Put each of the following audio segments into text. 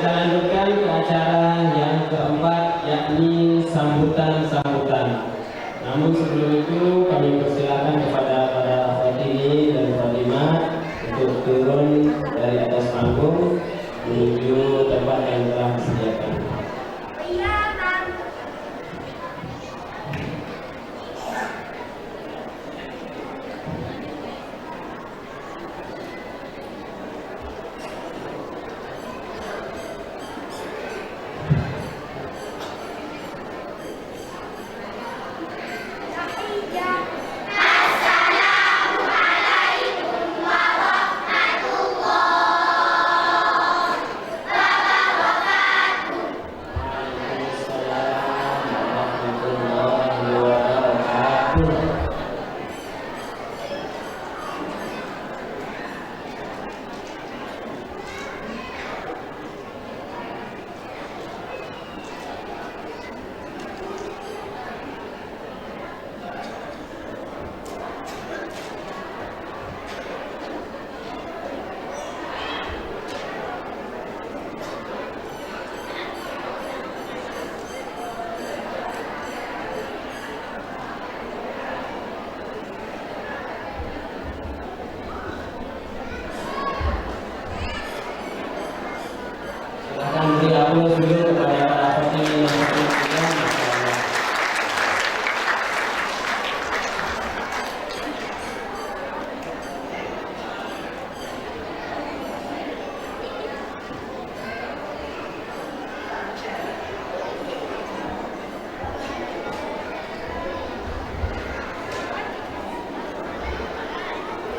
Kita lanjutkan ke acara yang keempat, yakni sambutan-sambutan. Namun sebelum itu kami persilakan kepada para Fatini dan Fatimah untuk turun dari atas panggung menuju tempat yang telah disediakan.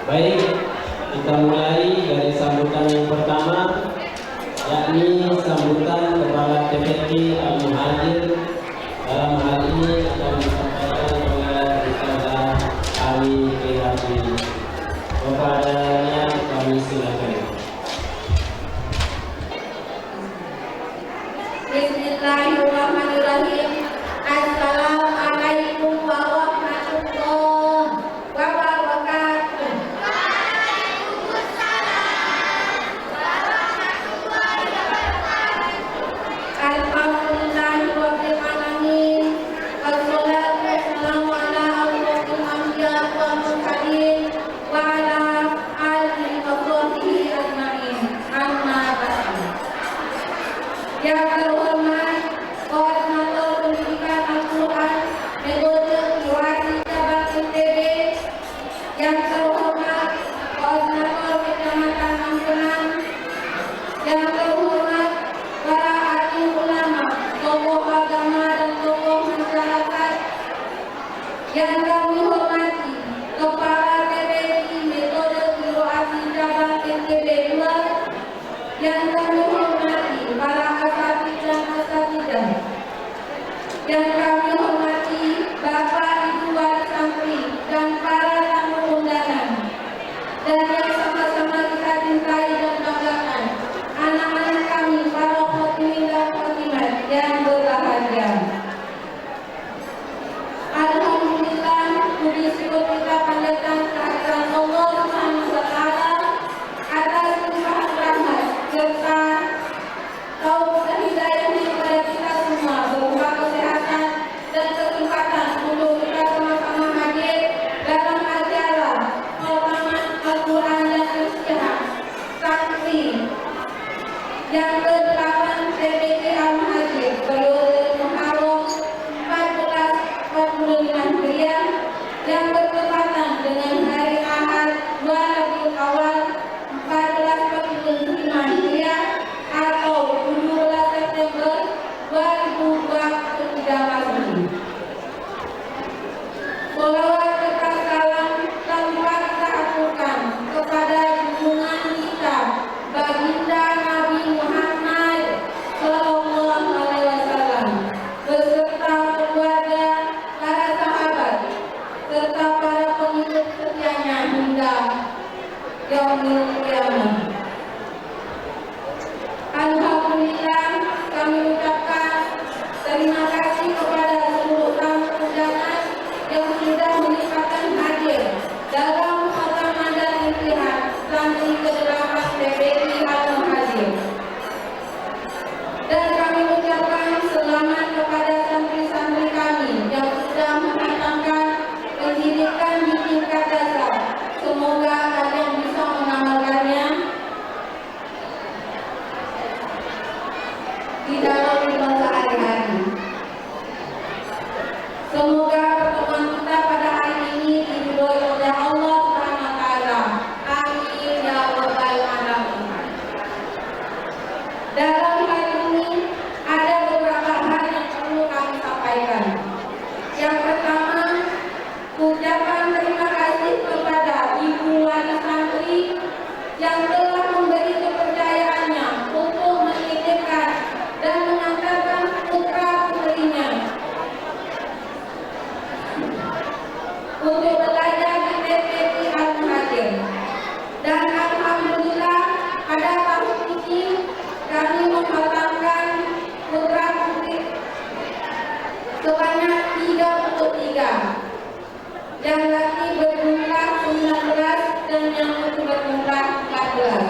Baik, kita mulai dari sambutan yang pertama, yakni sambutan Kepala TPT Al-Muhajir. Dalam hal ini akan disampaikan oleh Ustazah Ami PhD. Kepadanya kami silakan. Bismillahirrahmanirrahim. Assalamualaikum warahmatullahi wabarakatuh. Alhamdulillahirabbil alamin. Wassalatu wassalamu ala asyrofil anbiya wal mursalin wa ala alihi wa sahbihi ajmain. Amma ba'du. Yang terhormat Koordinator Pendidikan Al-Quran Metode Kiwati Cabang NTB, yang terhormat Koordinator Kecamatan Ampenan, yang terhormat para alim ulama, tokoh agama dan tokoh masyarakat, yang kami hormati Kepala TPI Metode Kiwati Cabang NTB 2, yang kami hormati para asatidz dan asatidzah, yang kami hormati Bapak Ibu wali santri dan para tamu undangan, dan yang sama-sama kita cintai dan banggakan, anak-anak kami para khotimin dan khotimat yang berbahagia. Alhamdulillah, puji syukur kita panjatkan kehadiran Allah Subhanahu wa Ta'ala atas limpahan rahmat serta taufik hidayahnya kepada kita semua, berupa kesehatan dan kesempatan untuk kita sama-sama hadir dalam acara penghormatan Al-Quran dan Al-Syihah Santri yang ke-8 TPT Al-Muhajir periode Muharram 1445 Hijriah yang bertepatan dengan hari Ahad 2 Rabiul Awal 1445 Hijriah atau 17 September 2023 Masehi. Sholawat serta salam tanpa kita aturkan kepada junjungan kita Baginda Nabi Muhammad Dalam hal ini ada beberapa hal yang perlu kami sampaikan. Yang pertama, ucapan terima kasih kepada Ibu Wali Santri yang telah memberi kepercayaannya untuk menitipkan dan mengantarkan putra-putrinya untuk belajar di TPI Al-Muhajir. Dan alhamdulillah pada tahun ini kami menghatamkan putra-putri sebanyak 33. Yang laki berjumlah 19 dan yang putri berjumlah 14.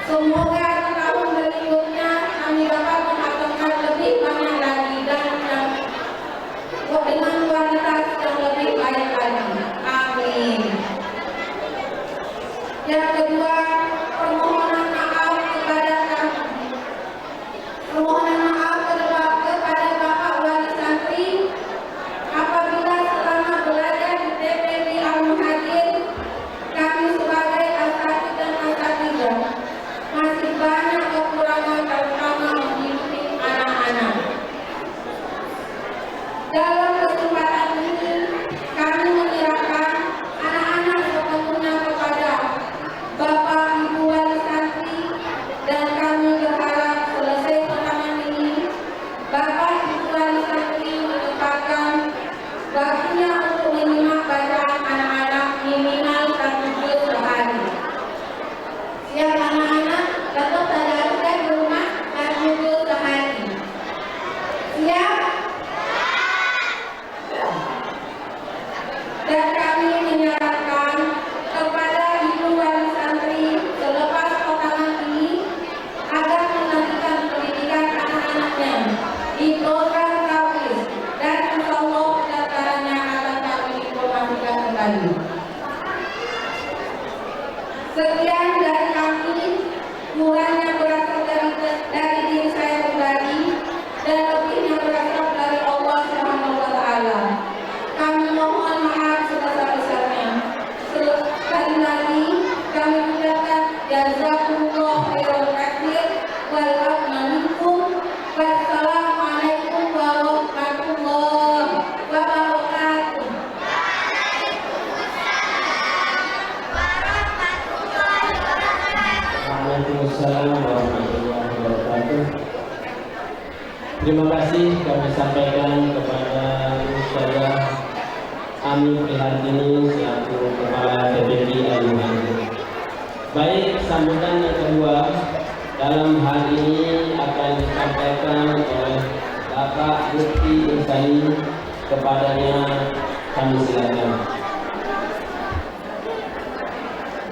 Semoga di tahun berikutnya kami dapat menghatamkan lebih banyak lagi dan dengan kualitas yang lebih baik lagi. Amin. Yang kedua, permohonan maaf kepada Bapak Wali Santri apabila selama belajar di TPI Al-Muhajir kami sebagai asatidz dan asatidzah masih banyak kekurangan terutama membimbing anak-anak. Dalam kesempatan ini kami menyerahkan anak-anak sepenuhnya kepada Bapak Ibu Wali Santri dan kami berharap selesai pertemuan ini Bapak Ibu Wali Santri menetapkan waktunya untuk menyimak bacaan anak-anak minimal 1 juz sehari. Siap anak-anak, tetap tadaruskan di rumah 1 juz sehari. Siap? Dan kami menyarankan kepada Ibu Wali Santri selepas pertemuan ini agar melanjutkan pendidikan anak-anaknya di program Tauhid dan insyaallah pendaftarannya akan kami informasikan kembali. Sekian dari kami, kurangnya berasal dari diri saya pribadi dan lebihnya berasal dari Allah Subhanahu wa taala. Kami mohon maaf sebesar-besarnya. Sekali lagi kami ucapkan jazakumullah khairal katsir wal afwa minkum. Wassalamualaikum warahmatullahi wabarakatuh. Waalaikumsalam warahmatullahi wabarakatuh. Terima kasih kami sampaikan kepada Ustazah Ami Prihartini selaku Kepala TPI Al-Muhajir. Baik, sambutan yang kedua dalam hal ini akan disampaikan oleh Bapak Mufti Insani. Kepadanya kami silakan.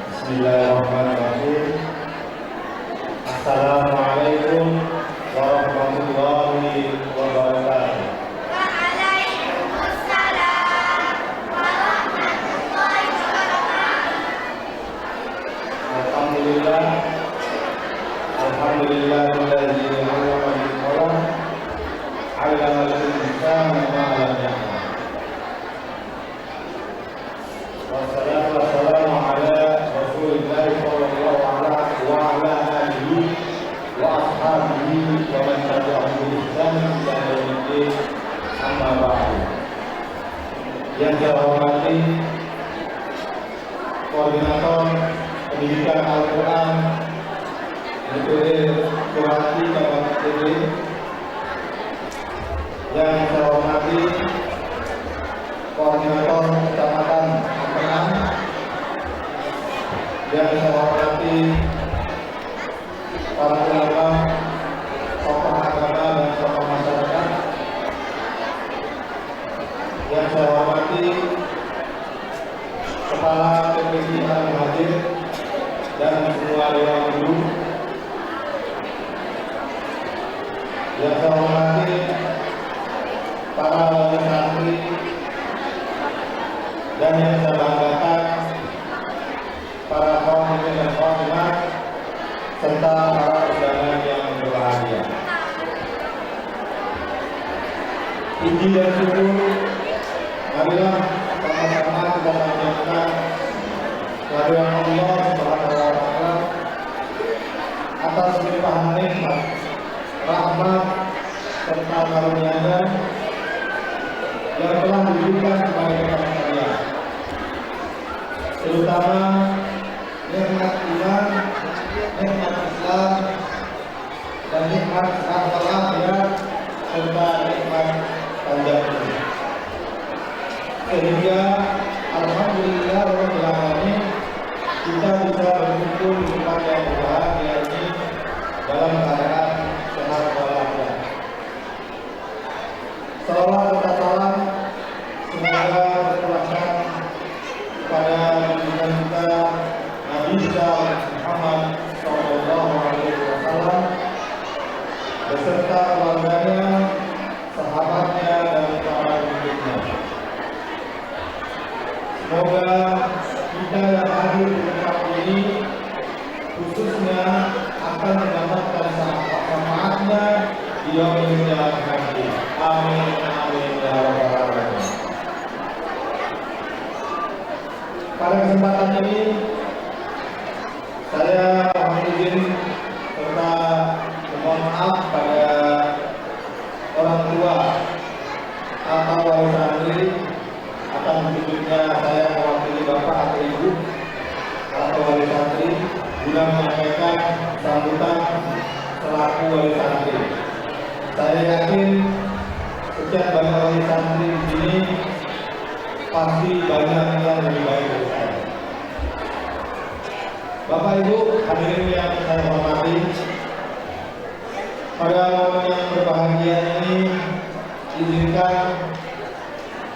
Bismillahirrahmanirrahim. Assalamualaikum warahmatullahi wabarakatuh. Waalaikumsalam warahmatullahi wabarakatuh. Alhamdulillah. Alhamdulillahilladzi 'allama bil qalam 'allama al-insana ma lam ya'lam. Wassalatu wassalamu ala Rasulillah sallallahu alaihi wa ala alihi wa ashabihi wa man tabi'ahum bi ihsan ila yaumil amma ba'du. Yang saya hormati Koordinator Pendidikan Al-Quran DPD Surati Kabupaten TB, yang saya hormati Koordinator Kecamatan Ampenan, yang saya hormati para ulama, tokoh agama dan tokoh masyarakat, yang saya hormati Kepala TPI Al-Muhajir dan semua dewan guru, yang saya hormati para wali santri, dan yang saya banggakan para khawatimin dan khawatimat serta para undangan yang berbahagia. Puji dan syukur marilah sama-sama kita panjatkan kehadirat Allah Subhanahu wa taala atas limpahan nikmat, rahmat, serta karunia-Nya yang telah diberikan kepada kita sekalian, terutama nikmat iman, nikmat Islam, dan nikmat akal akhirat serta nikmat panjang umur. Sehingga alhamdulillah rabbil alamin kita bisa berkumpul di tempat yang berbahagia ini dalam keadaan sehat walafiat. Salawat serta salam semoga tercurahkan kepada junjungan kita Nabi Muhammad SAW beserta keluarganya, sahabatnya, dan para pengikutnya. Semoga kita yang hadir di tempat ini khususnya akan mendapatkan manfaatnya di yaumil qiyamah. Amin amin ya rabbal alamin. Pada kesempatan ini saya mohon izin serta mohon maaf pada orang tua atau wali santri atas wujudnya saya mewakili bapak atau ibu atau wali santri guna menyampaikan sambutan selaku wali santri. Saya yakin setiap banyak wali santri di sini pasti banyak yang lebih baik dari saya. Bapak Ibu hadirin yang saya hormati, pada momen yang berbahagia ini izinkan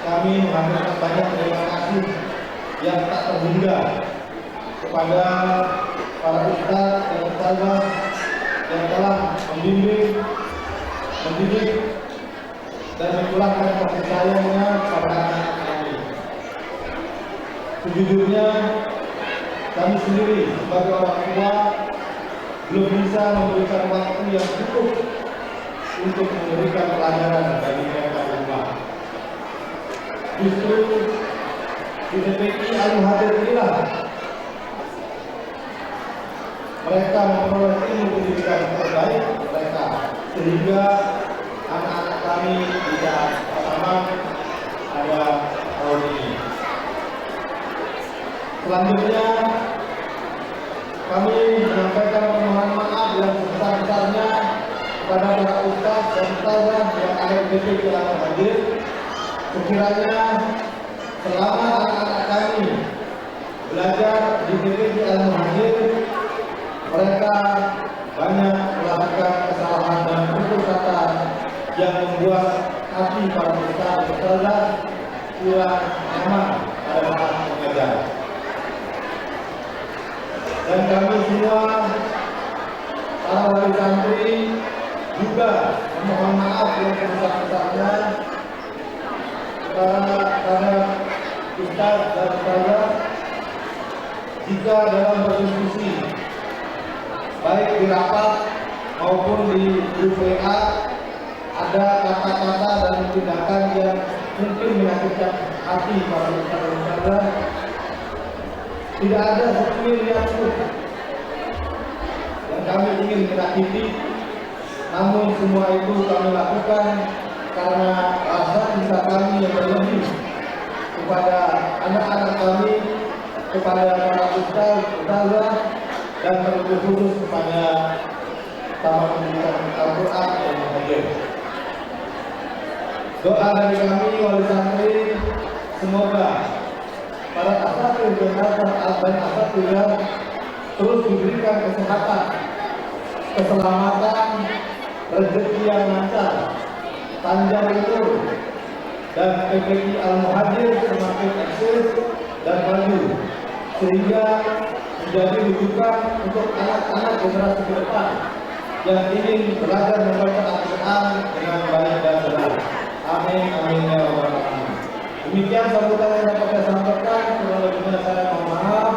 kami mengaturkan banyak terima kasih yang tak terhingga kepada para ustaz dan ustazah yang telah membimbing, mendidik, dan mencurahkan kasih sayangnya kepada anak kami. Sejujurnya kami sendiri sebagai orang tua belum bisa memberikan waktu yang cukup untuk memberikan pelajaran bagi mereka rumah. Justru di TPI Al-Muhajir inilah mereka memperoleh ilmu pendidikan terbaik mereka, sehingga anak-anak kami bisa pertama ada tahun ini. Selanjutnya kami menyampaikan permohonan maaf yang sebesar-besarnya kepada para ustaz dan ustazah yang ada di TPI Al-Muhajir. Sekiranya selama anak-anak kami belajar di TPI Al-Muhajir, mereka banyak melakukan kesalahan dan tutur kata yang membuat hati para ustaz dan ustazah kurang nyaman pada saat mengajar. Dan kami semua para wali santri juga memohon maaf yang sebesar-besarnya kepada ustaz dan ustazah jika dalam berdiskusi baik di rapat maupun di grup WA ada kata-kata dan tindakan yang mungkin menyakitkan hati para ustaz dan ustazah. Tidak ada secuil niat pun yang kami ingin menyakiti, namun semua itu kami lakukan karena rasa cinta kami yang berlebih kepada anak-anak kami, kepada para ustaz, ustazah, dan terlebih khusus kepada Taman Pendidikan Al-Quran yang hadir. Doa dari kami wali santri, semoga para asatidz dan asatidz terus diberikan kesehatan, keselamatan, rezeki yang lancar, panjang umur, dan TPI Al-Muhajir semakin eksis dan maju, sehingga menjadi rujukan untuk anak-anak generasi ke depan yang ingin belajar membaca Al-Quran dengan baik dan benar. Amin amin ya rabbal alamin. Demikian sambutan yang dapat saya sampaikan. Kurang lebihnya saya mohon maaf.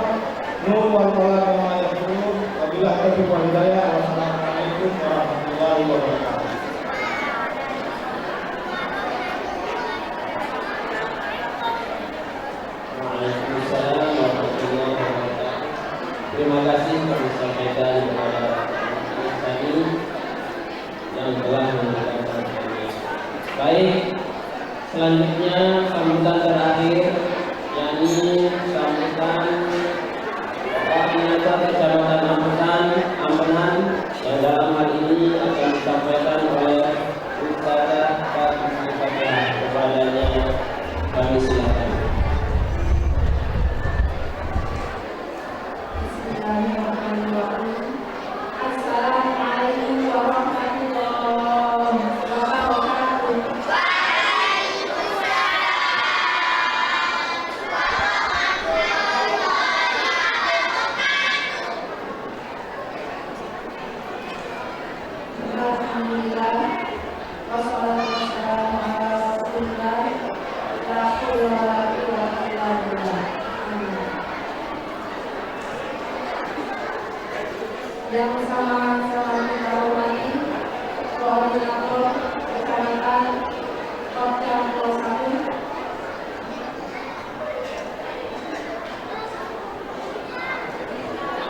Nun wal qalam wa ma yasifun. Wabillahi taufiq wal hidayah. Wassalamualaikum warahmatullahi wabarakatuh. Waalaikumsalam warahmatullahi wabarakatuh. Terima kasih kami sampaikan kepada selanjutnya sambutan terakhir, yakni sambutan koordinator Kecamatan Ampenan yang dalam hal ini akan disampaikan oleh Ustazah Fatihah. Kepadanya kami silakan. Bismillahirrahmanirrahim. Assalamualaikum warahmatullahi wabarakatuh. Alhamdulillah, wassalatu wassalamu ala rasulillah, la haula wala quwwata illa billah. Amin. Yang sama-sama kita hormati koordinator kecamatan Kopjam 1,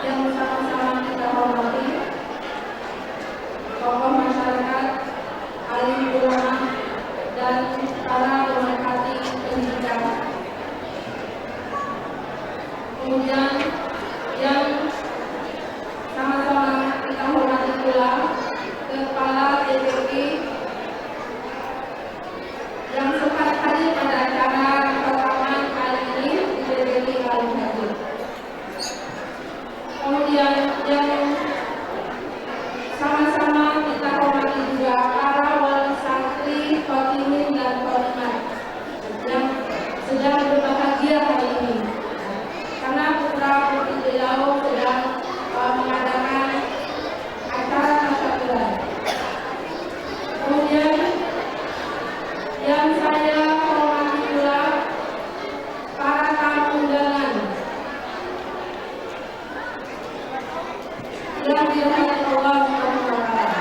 yang sama-sama kita hormati tokoh masyarakat, alim ulama, dan para pemerhati pendidikan. Kemudian yang sama-sama kita hormati pula Kepala DPP yang sempat hadir pada acara pertemuan kali ini di DPP Kalunghaji. Kemudian yang sama-sama kita hormati juga para wali santri, khotimin dan khotimat yang sedang berbahagia hari ini, karena putra putri beliau sedang mengadakan acara tasyakuran. Kemudian yang saya hormati pula para tamu undangan yang dirahmati Allah Subhanahu wa Ta'ala.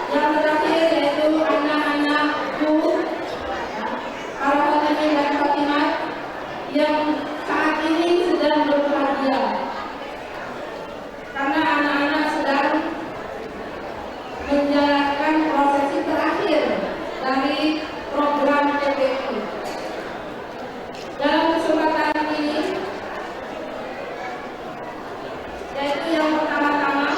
Yang terakhir yaitu anak-anakku, para khotimin dan khotimat yang saat ini sedang berbahagia karena anak-anak sedang menjalankan prosesi terakhir dari program PPI. Dalam kesempatan ini, yaitu yang pertama-tama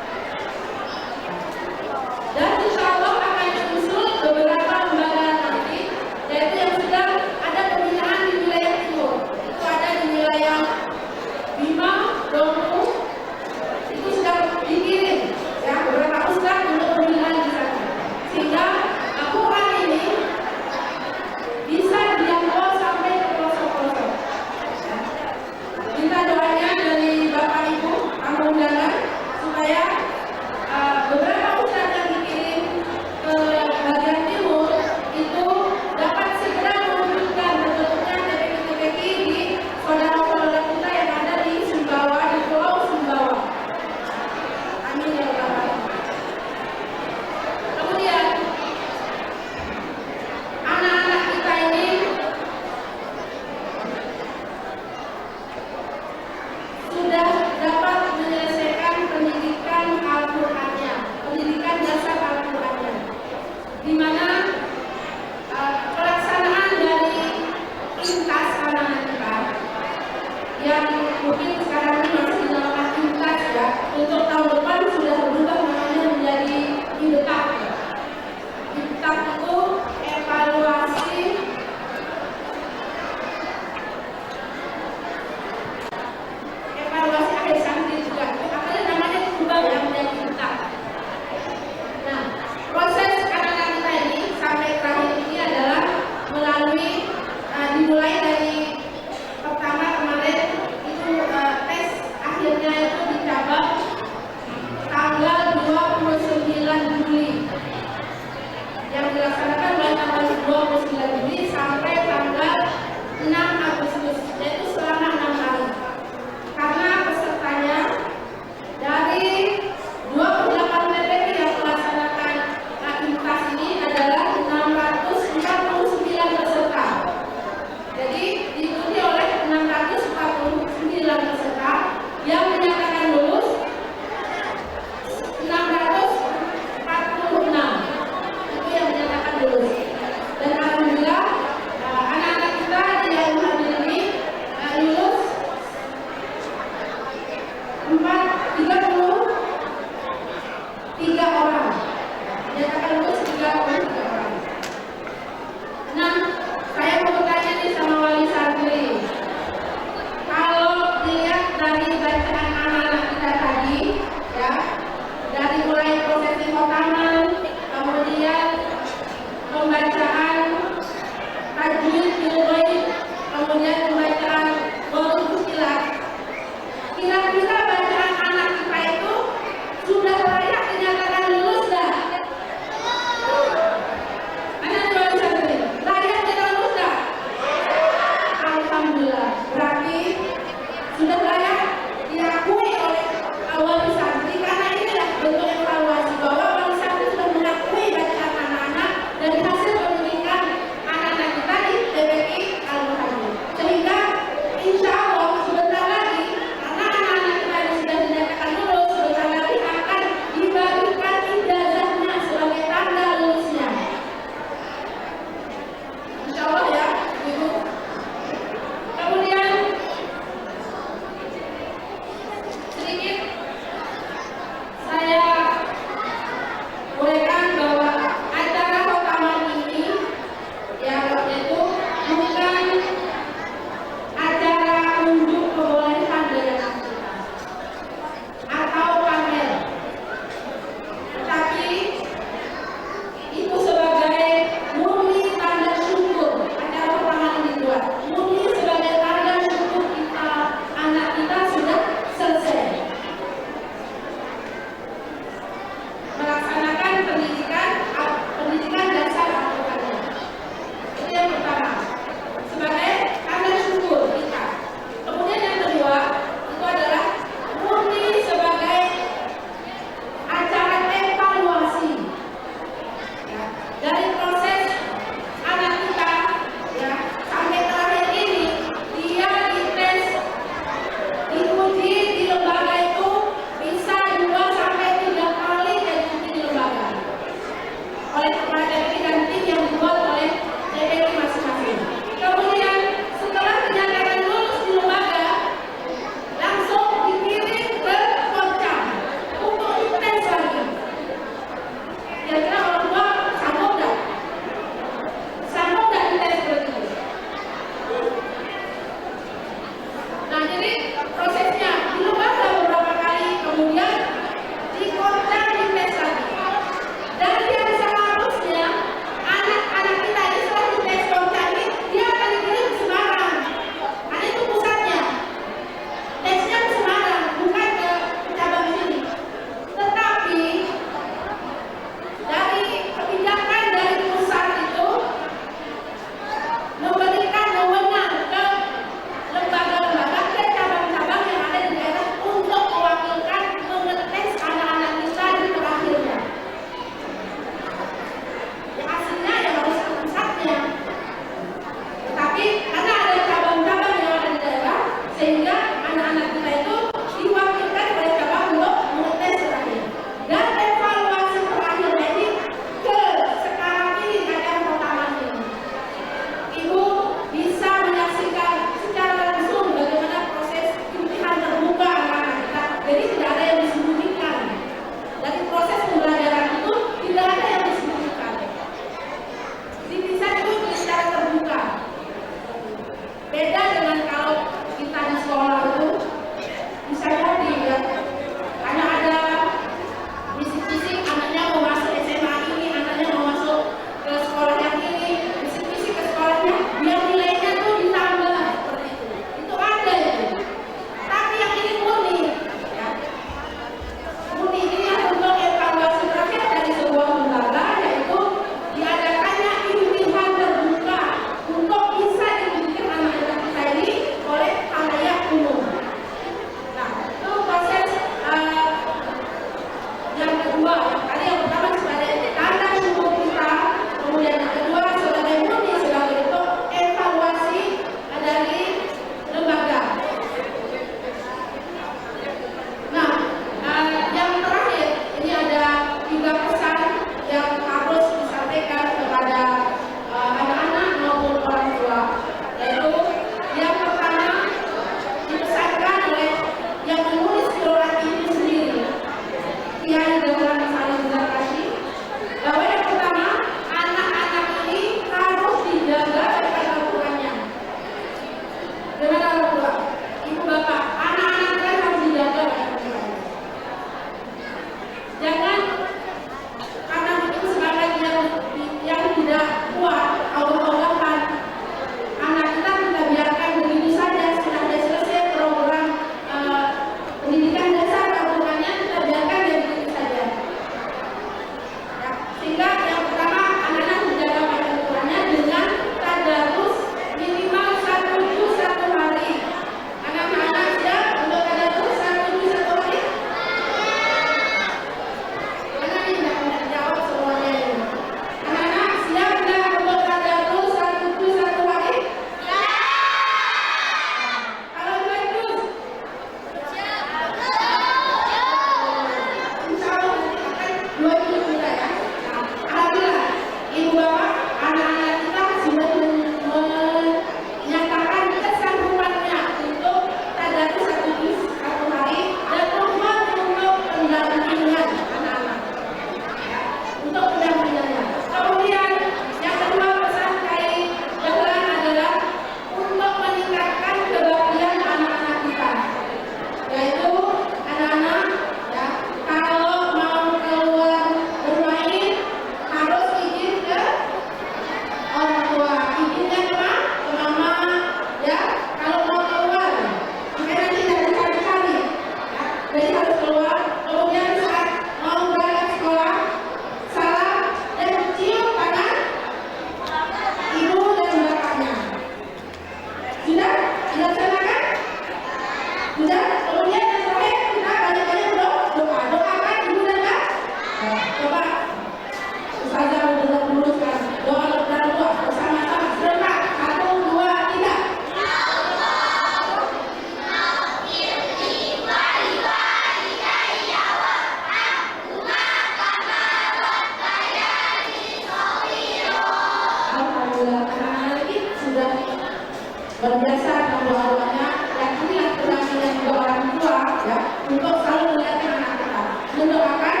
mendoakan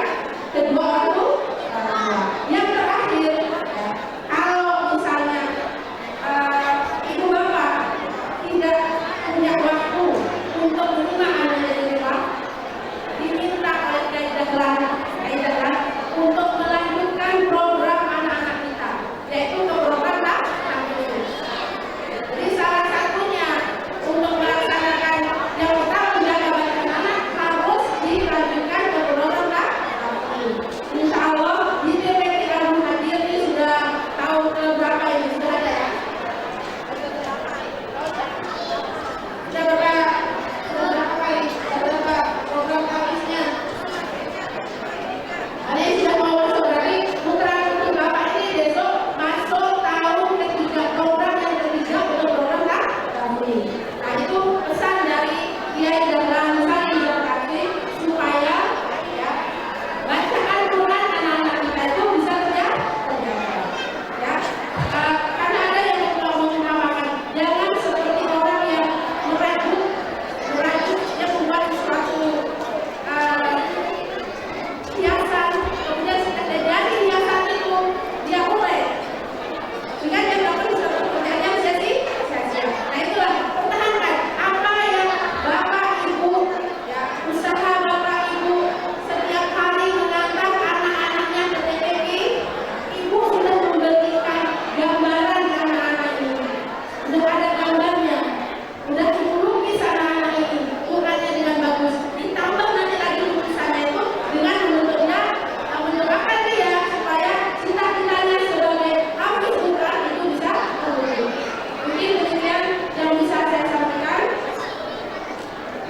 kedua orang tua. Yang terakhir, ya, kalau misalnya ibu bapak tidak punya waktu untuk menerima anaknya di rumah, diminta oleh Kaidah untuk melanjutkan program anak-anak kita, yaitu ke program tahfiz. Jadi salah satunya untuk melaksanakan yang pertama menjaga bacaan anak harus dilanjutkan ke program tahfiz. Insya Allah di TPK Al Hadir ini sudah tahun keberapa ini sudah ada ya? Sudah berapa kali? Sudah berapa program tahfiznya? Ada yang sudah mau masuk, berarti putra-putri bapak ini besok masuk tahun ketiga, program yang ketiga untuk program tahfiz. Nah itu pesan dari Kiai Dahlan Sari Bekasi supaya ya bacaan Quran anak-anak kita itu bisa terjaga. Ya, karena ada yang mengumpamakan, jangan seperti orang yang merajut dia membuat suatu hiasan, kemudian setelah dari hiasan itu dia mulai sehingga dia dapat suatu pekerjaannya sia-sia. Nah itulah, pertahankan apa yang bapak ibu ya, usaha bapak ibu setiap hari mengantar anak-anaknya ke TPI. Ibu sudah memberikan gambaran anak-anak ini, sudah ada gambarnya, sudah ibu lukis anak-anak ini ukurannya dengan bagus, ditambah nanti lagi lukisannya itu dengan bentuknya mendoakan dia supaya cita-citanya sebagai hafiz Quran itu bisa terwujud. Mungkin demikian yang bisa saya sampaikan.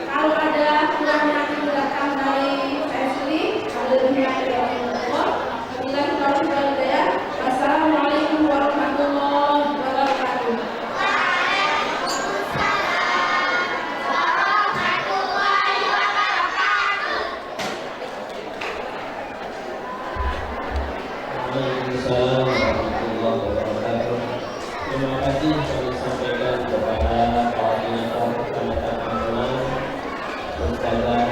Kalau ada kurangnya itu datang dari saya sendiri, ada lebihnya dari Allah. Wabillahi taufiq wal hidayah. Wassalamualaikum warahmatullahi wabarakatuh. Waalaikumsalam warahmatullahi wabarakatuh. Terima kasih kami sampaikan kepada koordinator Kecamatan Amungan, Ustazah